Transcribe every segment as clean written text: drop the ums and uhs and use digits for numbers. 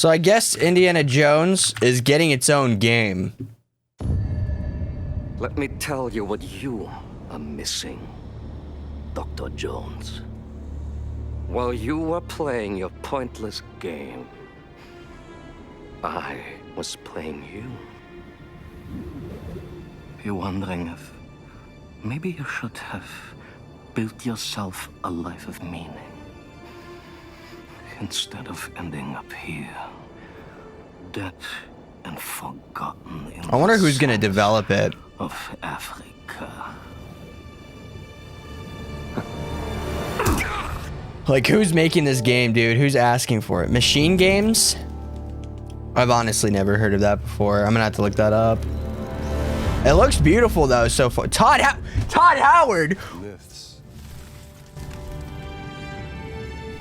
So I guess Indiana Jones is getting its own game. Let me tell you what you are missing, Dr. Jones. While you were playing your pointless game, I was playing you. You're wondering if maybe you should have built yourself a life of meaning instead of ending up here, dead and forgotten in I wonder who's gonna develop it. of Africa. Like, who's making this game, dude? Who's asking for it? Machine Games? I've honestly never heard of that before. I'm gonna have to look that up. It looks beautiful though so far. Todd Howard. Myths.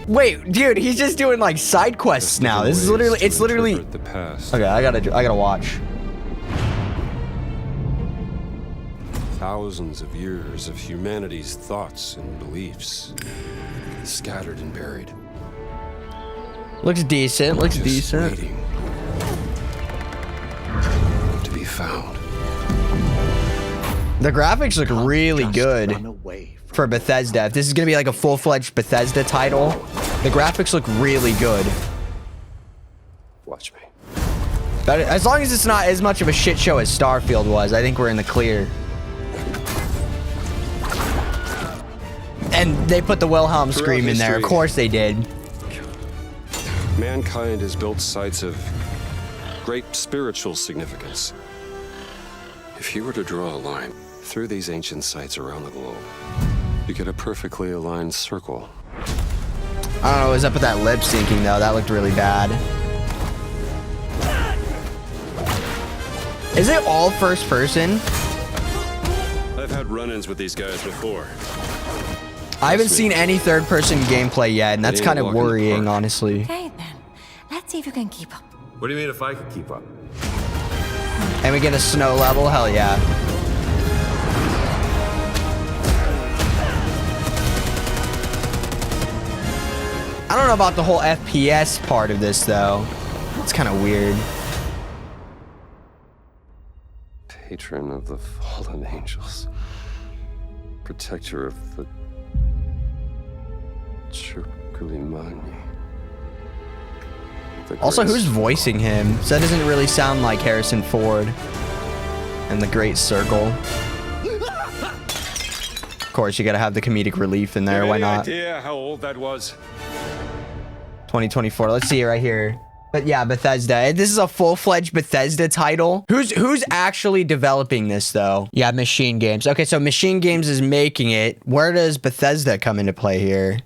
Wait, dude, he's just doing like side quests now. This is literally, it's literally. The past. Okay, I gotta watch. Thousands of years of humanity's thoughts and beliefs, scattered and buried. Looks decent. Looks Just decent. waiting to be found. The graphics look really good for Bethesda. If this is gonna be like a full-fledged Bethesda title, the graphics look really good. Watch me. But as long as it's not as much of a shit show as Starfield was, I think we're in the clear. And they put the Wilhelm scream in there. Of course they did. Mankind has built sites of great spiritual significance. If you were to draw a line through these ancient sites around the globe, you get a perfectly aligned circle. I don't know, what's up with that lip syncing though? That looked really bad. Is it all first person? I've had run-ins with these guys before. I haven't seen any third person gameplay yet, and that's kind of worrying, honestly. Okay, then. Let's see if you can keep up. What do you mean if I could keep up? And we get a snow level? Hell yeah. I don't know about the whole FPS part of this, though. It's kind of weird. Patron of the fallen angels. Protector of the Chukulimani. Also, who's voicing him? So that doesn't really sound like Harrison Ford and the Great Circle. Of course, you gotta have the comedic relief in there. Why not? Idea how old that was? 2024. Let's see it right here. But yeah, Bethesda. This is a full-fledged Bethesda title. Who's actually developing this though? Yeah, Machine Games. Okay, so Machine Games is making it. Where does Bethesda come into play here?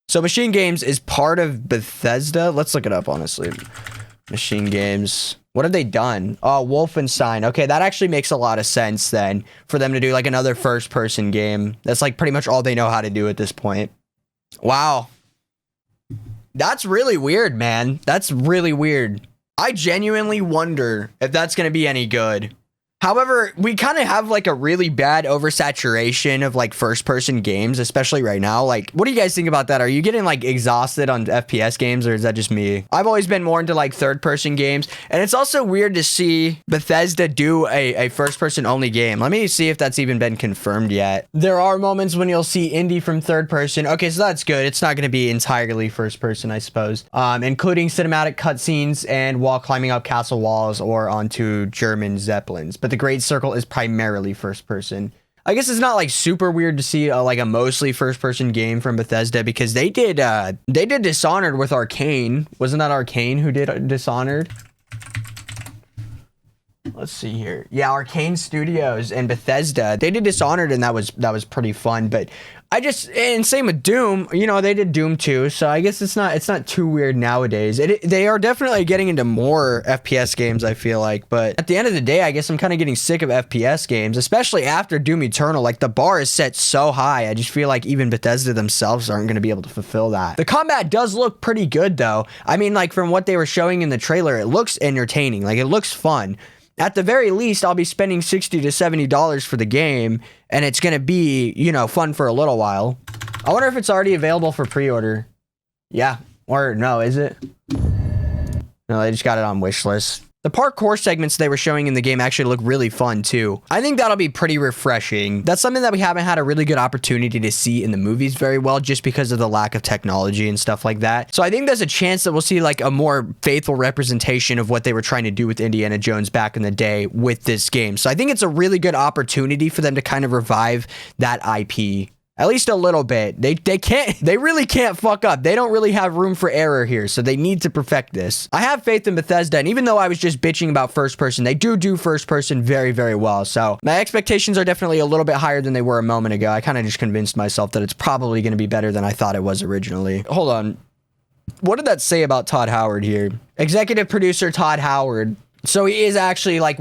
So Machine Games is part of Bethesda. Let's look it up, honestly. Machine Games. What have they done? Oh, Wolfenstein. Okay, that actually makes a lot of sense then for them to do like another first-person game. That's like pretty much all they know how to do at this point. Wow. That's really weird, man. That's really weird. I genuinely wonder if that's going to be any good. However, we kind of have like a really bad oversaturation of like first-person games, especially right now. Like, what do you guys think about that? Are you getting like exhausted on FPS games, or is that just me? I've always been more into like third-person games, and it's also weird to see Bethesda do a first-person only game. Let me see if that's even been confirmed yet. There are moments when you'll see indie from third-person. Okay, so that's good. It's not going to be entirely first-person, I suppose, including cinematic cutscenes and while climbing up castle walls or onto German zeppelins. But the Great Circle is primarily first person. I guess it's not like super weird to see like a mostly first person game from Bethesda, because they did Dishonored with Arcane. Wasn't that Arcane who did Dishonored? Let's see here. Yeah, Arcane Studios and Bethesda. They did Dishonored, and that was pretty fun. But and same with Doom. You know, they did Doom too. So I guess it's not too weird nowadays. They are definitely getting into more FPS games, I feel like. But at the end of the day, I guess I'm kind of getting sick of FPS games, especially after Doom Eternal. Like, the bar is set so high. I just feel like even Bethesda themselves aren't going to be able to fulfill that. The combat does look pretty good, though. I mean, like, from what they were showing in the trailer, it looks entertaining. Like, it looks fun. At the very least, I'll be spending $60 to $70 for the game, and it's going to be, you know, fun for a little while. I wonder if it's already available for pre-order. Yeah. Or no, is it? No, they just got it on wish list. The parkour segments they were showing in the game actually look really fun too. I think that'll be pretty refreshing. That's something that we haven't had a really good opportunity to see in the movies very well, just because of the lack of technology and stuff like that. So I think there's a chance that we'll see like a more faithful representation of what they were trying to do with Indiana Jones back in the day with this game. So I think it's a really good opportunity for them to kind of revive that IP. At least a little bit. They really can't fuck up. They don't really have room for error here, so they need to perfect this. I have faith in Bethesda, and even though I was just bitching about first person, they do first person very, very well. So my expectations are definitely a little bit higher than they were a moment ago. I kind of just convinced myself that it's probably going to be better than I thought it was originally. Hold on. What did that say about Todd Howard here? Executive producer Todd Howard. So he is actually like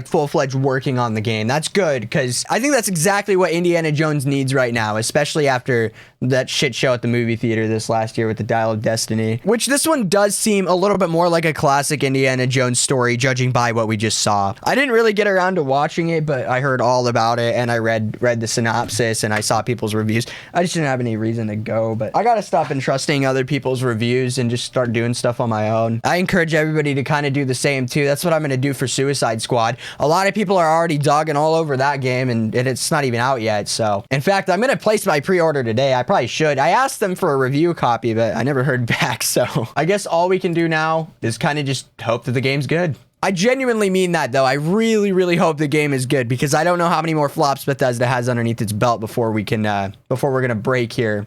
full-fledged working on the game. That's good, because I think that's exactly what Indiana Jones needs right now, especially after that shit show at the movie theater this last year with the Dial of Destiny, which this one does seem a little bit more like a classic Indiana Jones story, judging by what we just saw. I didn't really get around to watching it, but I heard all about it, and I read the synopsis, and I saw people's reviews. I just didn't have any reason to go, but I gotta stop entrusting other people's reviews and just start doing stuff on my own. I encourage everybody to kind of do the same too. That's what I'm gonna do for Suicide Squad. A lot of people are already dogging all over that game, and it's not even out yet. So in fact, I'm gonna place my pre-order today. I probably should. I asked them for a review copy, but I never heard back. So I guess all we can do now is kind of just hope that the game's good. I genuinely mean that, though. I really, really hope the game is good, because I don't know how many more flops Bethesda has underneath its belt before we're gonna break here.